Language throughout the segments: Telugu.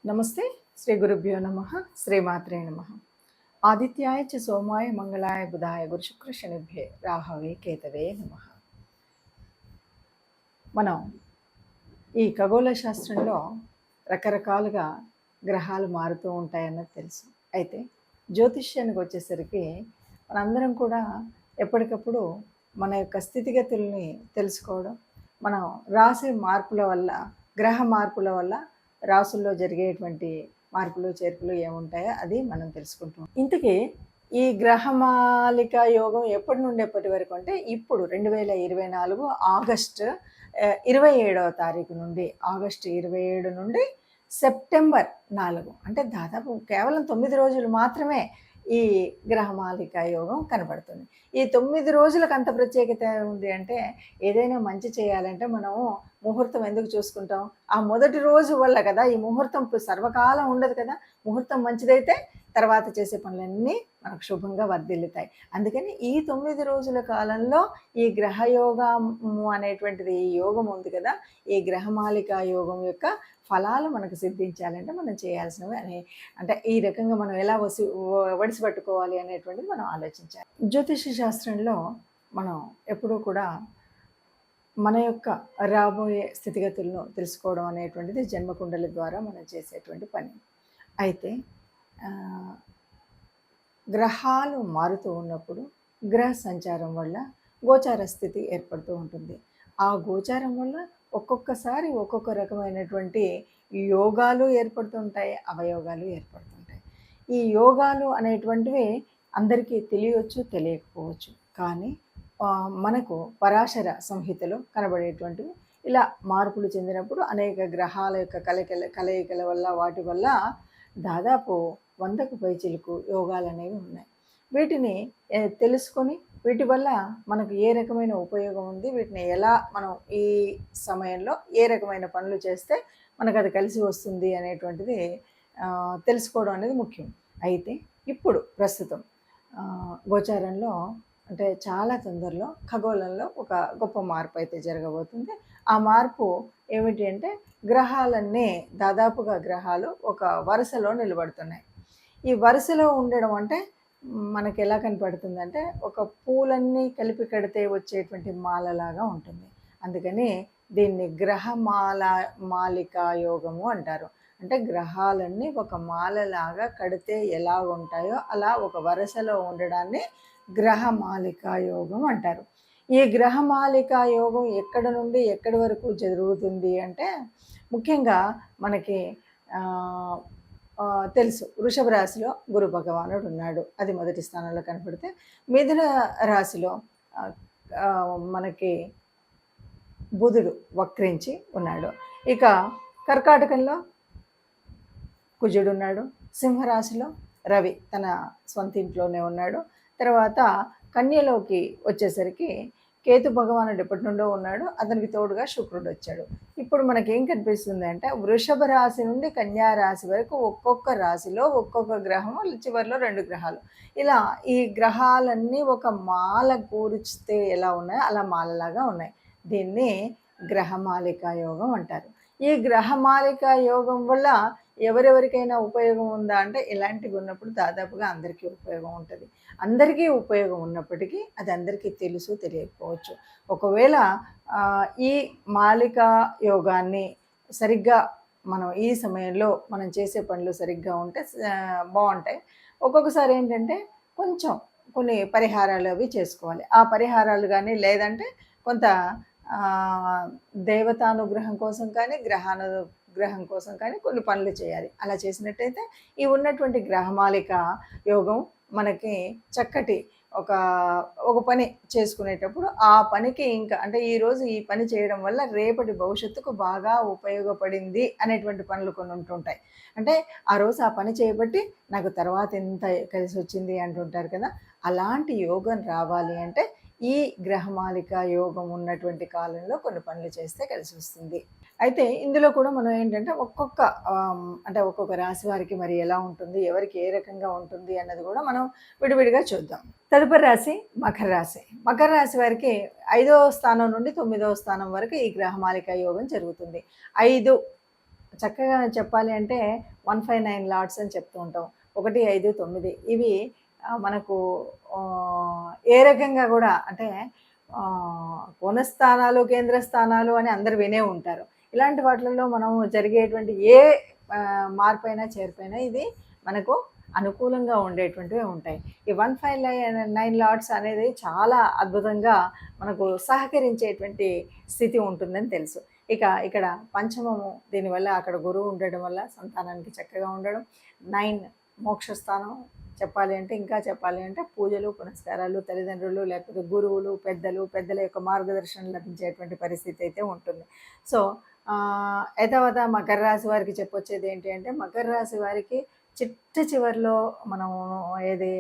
నమస్తే. శ్రీ గురుభ్యో నమ. శ్రీమాత్రే నమ. ఆదిత్యాయ చ సోమాయ మంగళాయ బుధాయ గురు శుక్ర శనిభ్యే రాహవే కేతవే నమ. మనం ఈ ఖగోళ శాస్త్రంలో రకరకాలుగా గ్రహాలు మారుతూ ఉంటాయన్నది తెలుసు. అయితే జ్యోతిష్యానికి వచ్చేసరికి మనందరం కూడా ఎప్పటికప్పుడు మన యొక్క స్థితిగతుల్ని తెలుసుకోవడం, మనం రాసే మార్పుల వల్ల, గ్రహ మార్పుల వల్ల రాసుల్లో జరిగేటువంటి మార్పులు చేర్పులు ఏముంటాయో అది మనం తెలుసుకుంటాం. ఇంతకీ ఈ గ్రహమాలిక యోగం ఎప్పటి నుండి ఎప్పటి వరకు అంటే ఇప్పుడు 2024 ఆగస్టు 27వ తారీఖు నుండి, ఆగస్టు 27 నుండి సెప్టెంబర్ 4 అంటే దాదాపు కేవలం 9 రోజులు మాత్రమే ఈ గ్రహమాలిక యోగం కనబడుతుంది. ఈ 9 రోజులకు అంత ప్రత్యేకత ఉంది అంటే, ఏదైనా మంచి చేయాలంటే మనము ముహూర్తం ఎందుకు చూసుకుంటాం? ఆ మొదటి రోజు వల్ల కదా. ఈ ముహూర్తం సర్వకాలం ఉండదు కదా. ముహూర్తం మంచిదైతే తర్వాత చేసే పనులన్నీ మనకు శుభంగా వర్ధిల్లుతాయి. అందుకని ఈ 9 రోజుల కాలంలో ఈ గ్రహయోగము అనేటువంటిది, ఈ యోగం ఉంది కదా, ఈ గ్రహమాలిక యోగం యొక్క ఫలాలు మనకు సిద్ధించాలంటే మనం చేయాల్సినవి అంటే ఈ రకంగా మనం ఎలా వడిసి పట్టుకోవాలి అనేటువంటిది మనం ఆలోచించాలి. జ్యోతిష శాస్త్రంలో మనం ఎప్పుడూ కూడా మన యొక్క రాబోయే స్థితిగతులను తెలుసుకోవడం అనేటువంటిది జన్మకుండలి ద్వారా మనం చేసేటువంటి పని. అయితే గ్రహాలు మారుతూ ఉన్నప్పుడు గ్రహ సంచారం వల్ల గోచార స్థితి ఏర్పడుతూ ఉంటుంది. ఆ గోచారం వల్ల ఒక్కొక్కసారి ఒక్కొక్క రకమైనటువంటి యోగాలు ఏర్పడుతుంటాయి, అవయోగాలు ఏర్పడుతుంటాయి. ఈ యోగాలు అనేటువంటివి అందరికీ తెలియవచ్చు, తెలియకపోవచ్చు. కానీ మనకు పరాశర సంహితలో కనబడేటువంటివి ఇలా మార్పులు చెందినప్పుడు అనేక గ్రహాల యొక్క కలయికల వల్ల, వాటి వల్ల దాదాపు 100కు పైచిలుకు యోగాలు అనేవి ఉన్నాయి. వీటిని తెలుసుకొని వీటి వల్ల మనకు ఏ రకమైన ఉపయోగం ఉంది, వీటిని ఎలా మనం ఈ సమయంలో ఏ రకమైన పనులు చేస్తే మనకు అది కలిసి వస్తుంది అనేటువంటిది తెలుసుకోవడం అనేది ముఖ్యం. అయితే ఇప్పుడు ప్రస్తుతం గోచారంలో అంటే చాలా తొందరలో ఖగోళంలో ఒక గొప్ప మార్పు అయితే జరగబోతుంది. ఆ మార్పు ఏమిటి అంటే, గ్రహాలన్నీ దాదాపుగా గ్రహాలు ఒక వరుసలో నిలబడుతున్నాయి. ఈ వరుసలో ఉండడం అంటే మనకి ఎలా కనపడుతుందంటే, ఒక పూలన్నీ కలిపి కడితే వచ్చేటువంటి మాలలాగా ఉంటుంది. అందుకని దీన్ని మాలికా యోగము అంటారు. అంటే గ్రహాలన్నీ ఒక మాలలాగా కడితే ఎలా ఉంటాయో అలా ఒక వరుసలో ఉండడాన్ని గ్రహమాలికా యోగం అంటారు. ఈ గ్రహమాలికా యోగం ఎక్కడ నుండి ఎక్కడి వరకు జరుగుతుంది అంటే, ముఖ్యంగా మనకి తెలుసు, వృషభ రాశిలో గురు భగవానుడు ఉన్నాడు, అది మొదటి స్థానంలో కనపడితే, మిథున రాశిలో మనకి బుధుడు వక్రించి ఉన్నాడు. ఇక కర్కాటకంలో కుజుడు ఉన్నాడు. సింహరాశిలో రవి తన స్వంత ఇంట్లోనే ఉన్నాడు. తర్వాత కన్యలోకి వచ్చేసరికి కేతు భగవానుడు ఎప్పటి నుండో ఉన్నాడు, అతనికి తోడుగా శుక్రుడు వచ్చాడు. ఇప్పుడు మనకేం కనిపిస్తుంది అంటే, వృషభ రాశి నుండి కన్యా రాశి వరకు ఒక్కొక్క రాశిలో ఒక్కొక్క గ్రహము, చివరిలో 2 గ్రహాలు, ఇలా ఈ గ్రహాలన్నీ ఒక మాల కూర్చితే ఎలా ఉన్నాయో అలా మాలలాగా ఉన్నాయి. దీన్ని గ్రహమాలికా యోగం అంటారు. ఈ గ్రహమాలికా యోగం వల్ల ఎవరెవరికైనా ఉపయోగం ఉందా అంటే, ఇలాంటివి ఉన్నప్పుడు దాదాపుగా అందరికీ ఉపయోగం ఉంటుంది. అందరికీ ఉపయోగం ఉన్నప్పటికీ అది అందరికీ తెలుసు, తెలియకపోవచ్చు. ఒకవేళ ఈ మాలికా యోగాన్ని సరిగ్గా మనం ఈ సమయంలో మనం చేసే పనులు సరిగ్గా ఉంటే బాగుంటాయి. ఒక్కొక్కసారి ఏంటంటే కొన్ని పరిహారాలు అవి చేసుకోవాలి. ఆ పరిహారాలు కానీ, లేదంటే కొంత దేవతానుగ్రహం కోసం కానీ, గ్రహం కోసం కానీ కొన్ని పనులు చేయాలి. అలా చేసినట్టయితే ఈ ఉన్నటువంటి గ్రహమాలిక యోగం మనకి చక్కటి ఒక పని చేసుకునేటప్పుడు ఆ పనికి ఇంకా అంటే ఈరోజు ఈ పని చేయడం వల్ల రేపటి భవిష్యత్తుకు బాగా ఉపయోగపడింది అనేటువంటి పనులు కొన్ని ఉంటుంటాయి. అంటే ఆ రోజు ఆ పని చేయబట్టి నాకు తర్వాత ఎంత కలిసి వచ్చింది అంటుంటారు కదా. అలాంటి యోగం రావాలి అంటే ఈ గ్రహమాలిక యోగం ఉన్నటువంటి కాలంలో కొన్ని పనులు చేస్తే కలిసి వస్తుంది. అయితే ఇందులో కూడా మనం ఏంటంటే ఒక్కొక్క రాశి వారికి మరి ఎలా ఉంటుంది, ఎవరికి ఏ రకంగా ఉంటుంది అన్నది కూడా మనం విడివిడిగా చూద్దాం. తదుపరి రాశి మకర రాశి. మకర రాశి వారికి 5వ స్థానం నుండి 9వ స్థానం వరకు ఈ గ్రహమాలిక యోగం జరుగుతుంది. 5 చక్కగా చెప్పాలి అంటే 159 లాట్స్ అని చెప్తూ ఉంటాం. 1, 5, 9 ఇవి మనకు ఏ రకంగా కూడా అంటే కోణస్థానాలు, కేంద్ర స్థానాలు అని అందరు వినే ఉంటారు. ఇలాంటి వాటిల్లో మనం జరిగేటువంటి ఏ మార్పైనా చేర్పైనా ఇది మనకు అనుకూలంగా ఉండేటువంటివి ఉంటాయి. ఈ 159 లాట్స్ అనేది చాలా అద్భుతంగా మనకు సహకరించేటువంటి స్థితి ఉంటుందని తెలుసు. ఇక ఇక్కడ పంచమము దీనివల్ల అక్కడ గురువు ఉండడం వల్ల సంతానానికి చక్కగా ఉండడం. 9 మోక్షస్థానం చెప్పాలి అంటే, ఇంకా చెప్పాలి అంటే పూజలు, పునస్కారాలు, తల్లిదండ్రులు లేకపోతే గురువులు, పెద్దల యొక్క మార్గదర్శనం లభించేటువంటి పరిస్థితి అయితే ఉంటుంది. సో యథావత మకర రాశి వారికి చెప్పొచ్చేది ఏంటి అంటే, మకర రాశి వారికి చివరిలో మనం ఏది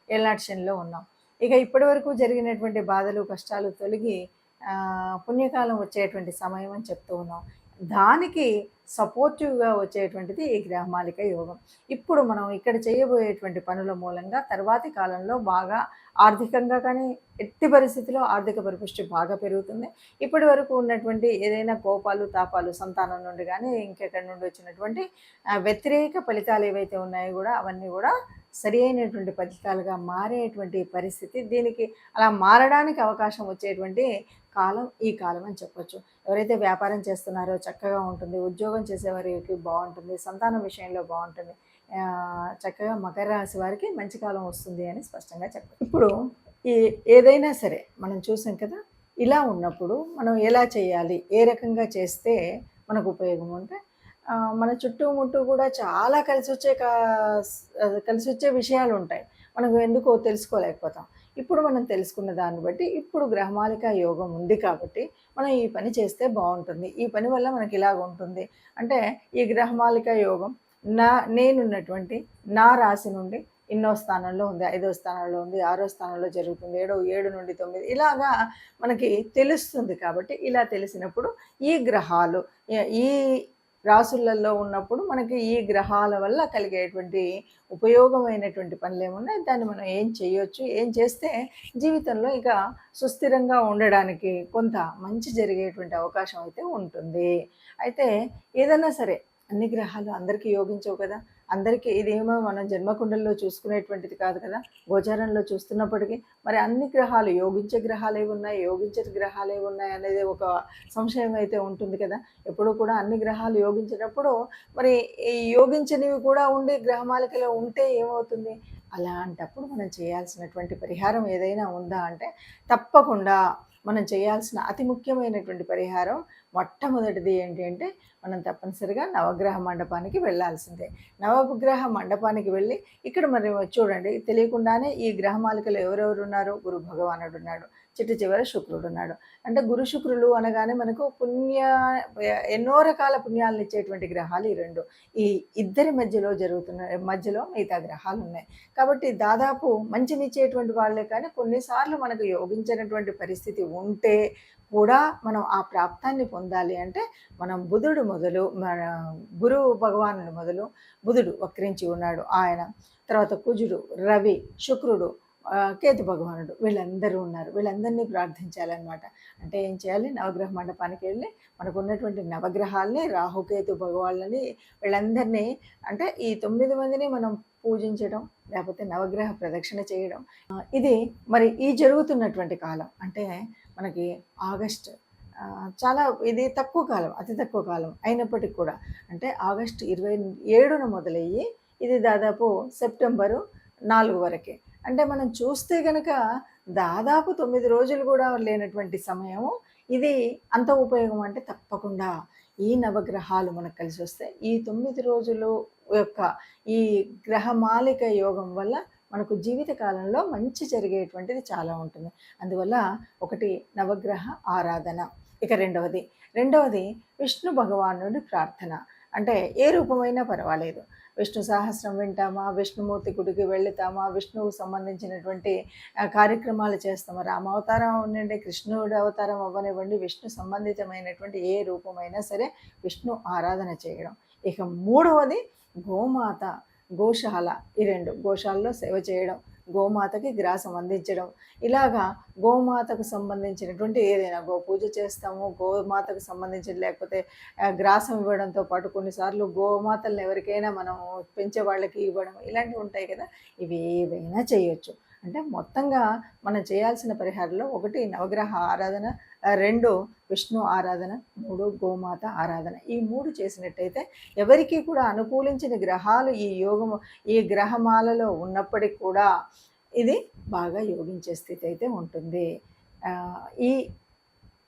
ఏళ్ళనాటి శనిలో ఉన్నాం. ఇక ఇప్పటి వరకు జరిగినటువంటి బాధలు, కష్టాలు తొలగి పుణ్యకాలం వచ్చేటువంటి సమయం అని చెప్తూ ఉన్నాం. దానికి సపోర్టివ్గా వచ్చేటువంటిది ఈ గ్రహమాలిక యోగం. ఇప్పుడు మనం ఇక్కడ చేయబోయేటువంటి పనుల మూలంగా తర్వాతి కాలంలో బాగా ఆర్థికంగా కానీ ఎట్టి పరిస్థితిలో ఆర్థిక పరిపుష్టి బాగా పెరుగుతుంది. ఇప్పటి వరకు ఉన్నటువంటి ఏదైనా కోపాలు, తాపాలు సంతానం నుండి కానీ ఇంకెక్కడి నుండి వచ్చినటువంటి వ్యతిరేక ఫలితాలు ఏవైతే ఉన్నాయో కూడా అవన్నీ కూడా సరి అయినటువంటి ఫలితాలుగా మారేటువంటి పరిస్థితి, దీనికి అలా మారడానికి అవకాశం వచ్చేటువంటి కాలం ఈ కాలం అని చెప్పొచ్చు. ఎవరైతే వ్యాపారం చేస్తున్నారో చక్కగా ఉంటుంది, ఉద్యోగం చేసేవారికి బాగుంటుంది, సంతానం విషయంలో బాగుంటుంది. చక్కగా మకర రాశి వారికి మంచి కాలం వస్తుంది అని స్పష్టంగా చెప్పచ్చు. ఇప్పుడు ఏదైనా సరే మనం చూసాం కదా, ఇలా ఉన్నప్పుడు మనం ఎలా చేయాలి, ఏ రకంగా చేస్తే మనకు ఉపయోగం అంటే, మన చుట్టుముట్టు కూడా చాలా కలిసి వచ్చే విషయాలు ఉంటాయి. మనకు ఎందుకో తెలుసుకోలేకపోతాం. ఇప్పుడు మనం తెలుసుకున్న దాన్ని బట్టి ఇప్పుడు గ్రహమాలిక యోగం ఉంది కాబట్టి మనం ఈ పని చేస్తే బాగుంటుంది, ఈ పని వల్ల మనకి ఇలాగ ఉంటుంది అంటే, ఈ గ్రహమాలిక యోగం నేనున్నటువంటి నా రాశి నుండి ఎన్నో స్థానంలో ఉంది, 5వ స్థానంలో ఉంది, 6వ స్థానంలో జరుగుతుంది, 7 నుండి 9 ఇలాగా మనకి తెలుస్తుంది. కాబట్టి ఇలా తెలిసినప్పుడు ఈ గ్రహాలు ఈ రాసులలో ఉన్నప్పుడు మనకి ఈ గ్రహాల వల్ల కలిగేటువంటి ఉపయోగమైనటువంటి పనులు ఏమున్నాయి, దాన్ని మనం ఏం చేయొచ్చు, ఏం చేస్తే జీవితంలో ఇక సుస్థిరంగా ఉండడానికి కొంత మంచి జరిగేటువంటి అవకాశం అయితే ఉంటుంది. అయితే ఏదైనా సరే అన్ని గ్రహాలు అందరికీ యోగించవు కదా, అందరికీ ఇదేమో మనం జన్మకుండల్లో చూసుకునేటువంటిది కాదు కదా, గోచారంలో చూస్తున్నప్పటికీ మరి అన్ని గ్రహాలు యోగించే గ్రహాలు ఏవి ఉన్నాయి, యోగించే గ్రహాలు ఏవి ఉన్నాయి అనేది ఒక సంశయం అయితే ఉంటుంది కదా. ఎప్పుడు కూడా అన్ని గ్రహాలు యోగించినప్పుడు మరి ఈ యోగించనివి కూడా ఉండి గ్రహమాలికలో ఉంటే ఏమవుతుంది, అలాంటప్పుడు మనం చేయాల్సినటువంటి పరిహారం ఏదైనా ఉందా అంటే, తప్పకుండా మనం చేయాల్సిన అతి ముఖ్యమైనటువంటి పరిహారం మొట్టమొదటిది ఏంటి అంటే, మనం తప్పనిసరిగా నవగ్రహ మండపానికి వెళ్ళాల్సిందే. నవగ్రహ మండపానికి వెళ్ళి ఇక్కడ మరి చూడండి, తెలియకుండానే ఈ గ్రహమాలికలు ఎవరెవరు ఉన్నారు, గురు భగవానుడు ఉన్నాడు, చివర శుక్రుడు ఉన్నాడు. అంటే గురు శుక్రులు అనగానే మనకు ఎన్నో రకాల పుణ్యాలను ఇచ్చేటువంటి గ్రహాలు ఈ రెండు. ఈ ఇద్దరి మధ్యలో మిగతా గ్రహాలు ఉన్నాయి. కాబట్టి దాదాపు మంచినిచ్చేటువంటి వాళ్ళే, కానీ కొన్నిసార్లు మనకు యోగించినటువంటి పరిస్థితి ఉంటే కూడా మనం ఆ ప్రాప్తాన్ని పొందాలి అంటే, మనం బుధుడు మొదలు మన గురు భగవానుడు మొదలు, బుధుడు వక్రించి ఉన్నాడు ఆయన, తర్వాత కుజుడు, రవి, శుక్రుడు, కేతు భగవానుడు వీళ్ళందరూ ఉన్నారు. వీళ్ళందరినీ ప్రార్థించాలన్నమాట. అంటే ఏం చేయాలి, నవగ్రహ మండపానికి వెళ్ళి మనకు ఉన్నటువంటి నవగ్రహాలని, రాహుకేతు భగవాళ్ళని వీళ్ళందరినీ అంటే ఈ 9 మందిని మనం పూజించడం, లేకపోతే నవగ్రహ ప్రదక్షిణ చేయడం. ఇది మరి ఈ జరుగుతున్నటువంటి కాలం అంటే మనకి ఆగస్ట్ చాలా ఇది తక్కువ కాలం, అతి తక్కువ కాలం అయినప్పటికీ కూడా అంటే ఆగస్టు 27న మొదలయ్యి ఇది దాదాపు సెప్టెంబరు 4 వరకే. అంటే మనం చూస్తే కనుక దాదాపు 9 రోజులు కూడా లేనటువంటి సమయము ఇది. అంత ఉపయోగం అంటే తప్పకుండా ఈ నవగ్రహాలు మనకు కలిసి వస్తే ఈ 9 రోజులు యొక్క ఈ గ్రహమాలిక యోగం వల్ల మనకు జీవిత కాలంలో మంచి జరిగేటువంటిది చాలా ఉంటుంది. అందువల్ల ఒకటి నవగ్రహ ఆరాధన. ఇక రెండవది విష్ణు భగవానుడి ప్రార్థన. అంటే ఏ రూపమైనా పర్వాలేదు, విష్ణు సహస్రం వింటామా, విష్ణుమూర్తి గుడికి వెళుతామా, విష్ణువుకు సంబంధించినటువంటి కార్యక్రమాలు చేస్తామా, రామ అవతారం అవ్వనివ్వండి, కృష్ణుడి అవతారం అవ్వనివ్వండి, విష్ణు సంబంధితమైనటువంటి ఏ రూపమైనా సరే విష్ణు ఆరాధన చేయడం. ఇక మూడవది గోమాత, గోశాల. ఈ 2 గోశాలలో సేవ చేయడం, గోమాతకి గ్రాసం అందించడం, ఇలాగా గోమాతకు సంబంధించినటువంటి ఏదైనా పూజ చేస్తాము, గోమాతకు సంబంధించిన లేకపోతే గ్రాసం ఇవ్వడంతో పాటు కొన్నిసార్లు గోమాతలను ఎవరికైనా మనం పెంచే వాళ్ళకి ఇవ్వడం ఇలాంటివి ఉంటాయి కదా. ఇవి ఏవైనా చేయొచ్చు. అంటే మొత్తంగా మనం చేయాల్సిన పరిహారంలో 1 నవగ్రహ ఆరాధన, 2 విష్ణు ఆరాధన, 3 గోమాత ఆరాధన. ఈ 3 చేసినట్టయితే ఎవరికీ కూడా అనుకూలించిన గ్రహాలు ఈ గ్రహమాలలో ఉన్నప్పటికి కూడా ఇది బాగా యోగించే స్థితి అయితే ఉంటుంది. ఈ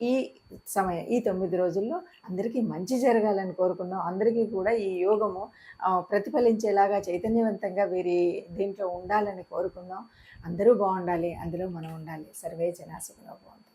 ఈ సమయం ఈ 9 రోజుల్లో అందరికీ మంచి జరగాలని కోరుకుందాం. అందరికీ కూడా ఈ యోగము ప్రతిఫలించేలాగా చైతన్యవంతంగా వీరి దీంట్లో ఉండాలని కోరుకుందాం. అందరూ బాగుండాలి, అందులో మనం ఉండాలి. సర్వే జనా సుఖినో భవంతు.